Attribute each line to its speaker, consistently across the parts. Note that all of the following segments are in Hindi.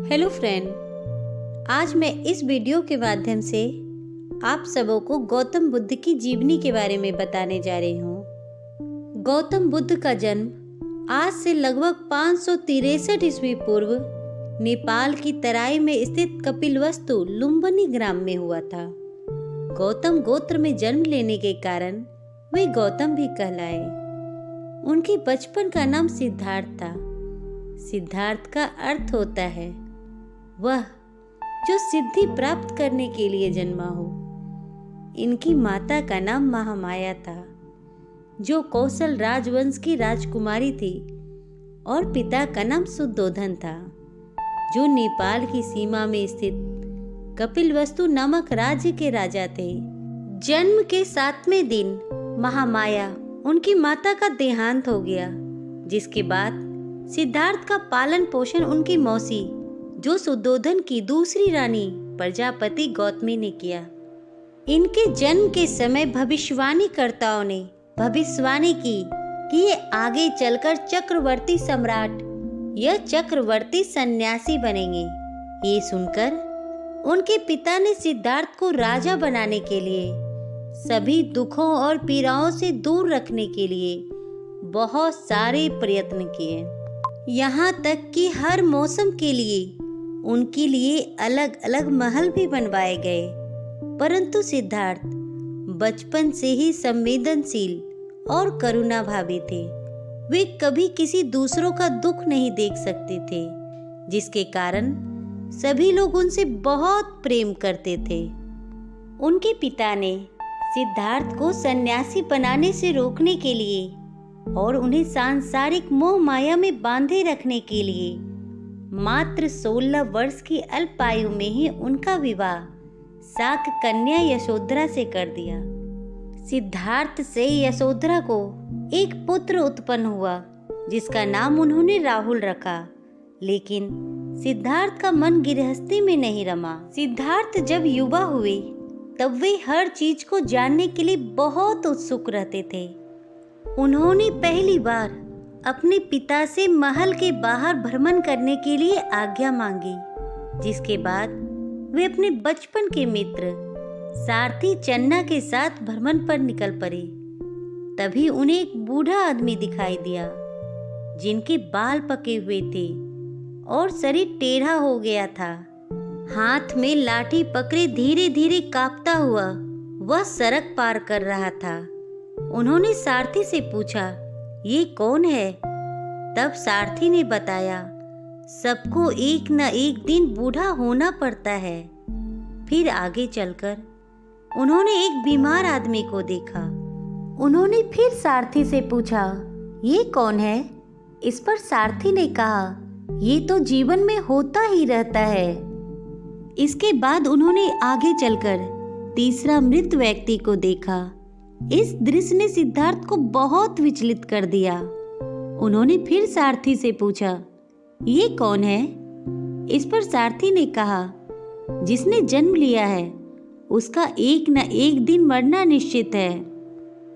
Speaker 1: हेलो फ्रेंड, आज मैं इस वीडियो के माध्यम से आप सबों को गौतम बुद्ध की जीवनी के बारे में बताने जा रही हूँ। गौतम बुद्ध का जन्म आज से लगभग 563 ईस्वी पूर्व नेपाल की तराई में स्थित कपिलवस्तु लुम्बिनी ग्राम में हुआ था। गौतम गोत्र में जन्म लेने के कारण वे गौतम भी कहलाए। उनके बचपन का नाम सिद्धार्थ था। सिद्धार्थ का अर्थ होता है वह जो सिद्धि प्राप्त करने के लिए जन्मा हो। इनकी माता का नाम महामाया था, जो कौशल राजवंश की राजकुमारी थी, और पिता का नाम सुद्धोधन था, जो नेपाल की सीमा में स्थित कपिलवस्तु नामक राज्य के राजा थे। जन्म के 7वें दिन महामाया उनकी माता का देहांत हो गया, जिसके बाद सिद्धार्थ का पालन पोषण उनकी मौसी, जो सुद्धोधन की दूसरी रानी प्रजापति गौतमी ने किया। इनके जन्म के समय भविष्यवाणीकर्ताओं ने भविष्यवाणी की कि ये आगे चलकर चक्रवर्ती सम्राट या चक्रवर्ती सन्यासी बनेंगे। ये सुनकर उनके पिता ने सिद्धार्थ को राजा बनाने के लिए, सभी दुखों और पीड़ाओं से दूर रखने के लिए बहुत सारे प्रयत्न किए। यहाँ तक कि हर मौसम के लिए उनके लिए अलग अलग महल भी बनवाए गए, परंतु सिद्धार्थ बचपन से ही संवेदनशील और करुणाभावी थे। वे कभी किसी दूसरों का दुख नहीं देख सकते थे, जिसके कारण सभी लोग उनसे बहुत प्रेम करते थे। उनके पिता ने सिद्धार्थ को सन्यासी बनाने से रोकने के लिए और उन्हें सांसारिक मोह माया में बांधे रखने के लिए मात्र 16 वर्ष की अल्प आयु में ही उनका विवाह शाक कन्या यशोधरा से कर दिया। सिद्धार्थ से यशोधरा को एक पुत्र उत्पन्न हुआ, जिसका नाम उन्होंने राहुल रखा। लेकिन सिद्धार्थ का मन गृहस्थी में नहीं रमा। सिद्धार्थ जब युवा हुए तब वे हर चीज को जानने के लिए बहुत उत्सुक रहते थे। उन्होंने पहली बार अपने पिता से महल के बाहर भ्रमण करने के लिए आज्ञा मांगी, जिसके बाद वे अपने बचपन के मित्र सारथी चन्ना के साथ भ्रमण पर निकल पड़े। तभी उन्हें एक बूढ़ा आदमी दिखाई दिया, जिनके बाल पके हुए थे और शरीर टेढ़ा हो गया था। हाथ में लाठी पकड़े धीरे धीरे कांपता हुआ वह सड़क पार कर रहा था। उन्होंने सारथी से पूछा, ये कौन है? तब सारथी ने बताया, सबको एक न एक दिन बूढ़ा होना पड़ता है। फिर आगे चलकर उन्होंने एक बीमार आदमी को देखा। उन्होंने फिर सारथी से पूछा, ये कौन है? इस पर सारथी ने कहा, ये तो जीवन में होता ही रहता है। इसके बाद उन्होंने आगे चलकर तीसरा मृत व्यक्ति को देखा। इस दृश्य ने सिद्धार्थ को बहुत विचलित कर दिया। उन्होंने फिर सारथी से पूछा, ये कौन है? इस पर सारथी ने कहा, जिसने जन्म लिया है उसका एक न एक दिन मरना निश्चित है।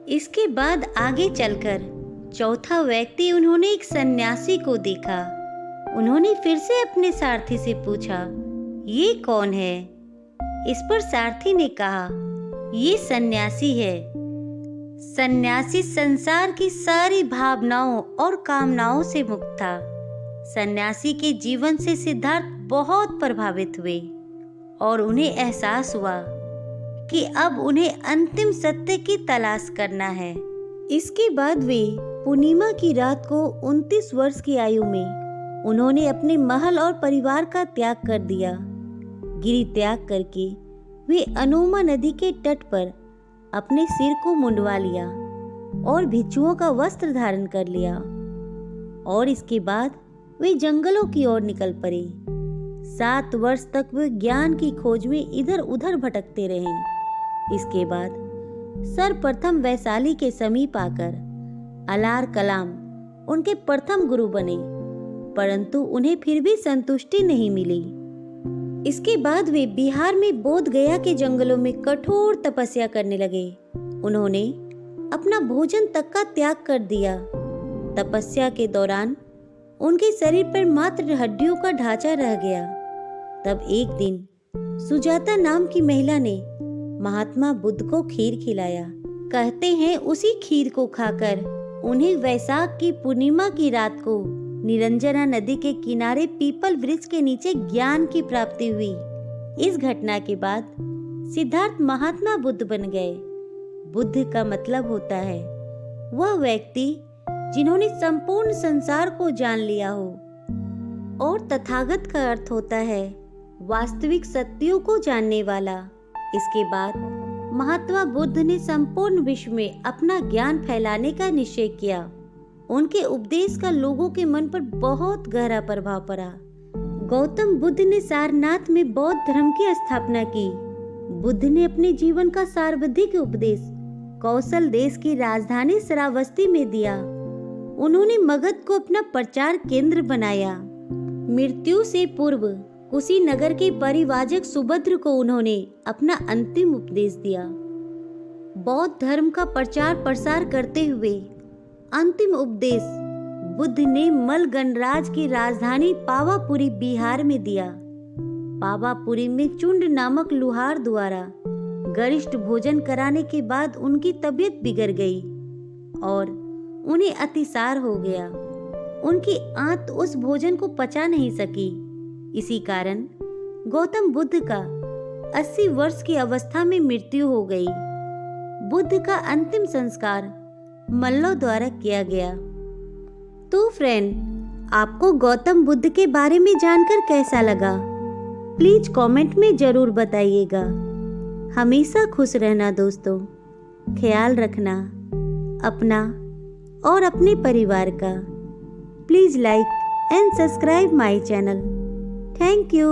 Speaker 1: इसके बाद आगे चलकर चौथा व्यक्ति उन्होंने एक सन्यासी को देखा। उन्होंने फिर से अपने सारथी से पूछा, ये कौन है? इस पर सारथी ने कहा, ये सन्यासी है। सन्यासी संसार की सारी भावनाओं और कामनाओं से मुक्त था। सन्यासी के जीवन से सिद्धार्थ बहुत प्रभावित हुए और उन्हें एहसास हुआ कि अब उन्हें अंतिम सत्य की तलाश करना है। इसके बाद वे पूर्णिमा की रात को 29 वर्ष की आयु में उन्होंने अपने महल और परिवार का त्याग कर दिया। गिरि त्याग करके वे अनोमा नदी के तट पर अपने सिर को मुंडवा लिया और भिक्षुओं का वस्त्र धारण कर लिया, और इसके बाद वे जंगलों की ओर निकल पड़े। 7 वर्ष तक वे ज्ञान की खोज में इधर उधर भटकते रहे। इसके बाद सर्वप्रथम वैशाली के समीप आकर अलार कलाम उनके प्रथम गुरु बने, परंतु उन्हें फिर भी संतुष्टि नहीं मिली। इसके बाद वे बिहार में बोध गया के जंगलों में कठोर तपस्या करने लगे। उन्होंने अपना भोजन तक का त्याग कर दिया। तपस्या के दौरान उनके शरीर पर मात्र हड्डियों का ढांचा रह गया। तब एक दिन सुजाता नाम की महिला ने महात्मा बुद्ध को खीर खिलाया। कहते हैं उसी खीर को खाकर उन्हें वैशाख की पूर्णिमा की रात को निरंजना नदी के किनारे पीपल वृक्ष के नीचे ज्ञान की प्राप्ति हुई। इस घटना के बाद सिद्धार्थ महात्मा बुद्ध बन गए। बुद्ध का मतलब होता है वह व्यक्ति जिन्होंने संपूर्ण संसार को जान लिया हो, और तथागत का अर्थ होता है वास्तविक सत्यों को जानने वाला। इसके बाद महात्मा बुद्ध ने संपूर्ण विश्व में अपना ज्ञान फैलाने का निश्चय किया। उनके उपदेश का लोगों के मन पर बहुत गहरा प्रभाव पड़ा। गौतम बुद्ध ने सारनाथ में बौद्ध धर्म की स्थापना की। बुद्ध ने अपने जीवन का सर्वाधिक उपदेश कौशल देश की राजधानी श्रावस्ती में दिया। उन्होंने मगध को अपना प्रचार केंद्र बनाया। मृत्यु से पूर्व कुशीनगर के परिवाजक सुभद्र को उन्होंने अपना अंतिम उपदेश दिया। बौद्ध धर्म का प्रचार प्रसार करते हुए अंतिम उपदेश बुद्ध ने मल गणराज की राजधानी पावापुरी बिहार में दिया। पावापुरी में चुंड नामक लुहार द्वारा गरिष्ठ भोजन कराने के बाद उनकी तबीयत बिगड़ गई और उन्हें अतिसार हो गया। उनकी आंत उस भोजन को पचा नहीं सकी। इसी कारण गौतम बुद्ध का 80 वर्ष की अवस्था में मृत्यु हो गई। बुद्ध का अंतिम संस्कार मल्लों द्वारा किया गया। तो फ्रेंड, आपको गौतम बुद्ध के बारे में जानकर कैसा लगा? प्लीज कमेंट में जरूर बताइएगा। हमेशा खुश रहना दोस्तों। ख्याल रखना अपना और अपने परिवार का। Please like and subscribe my channel. Thank you.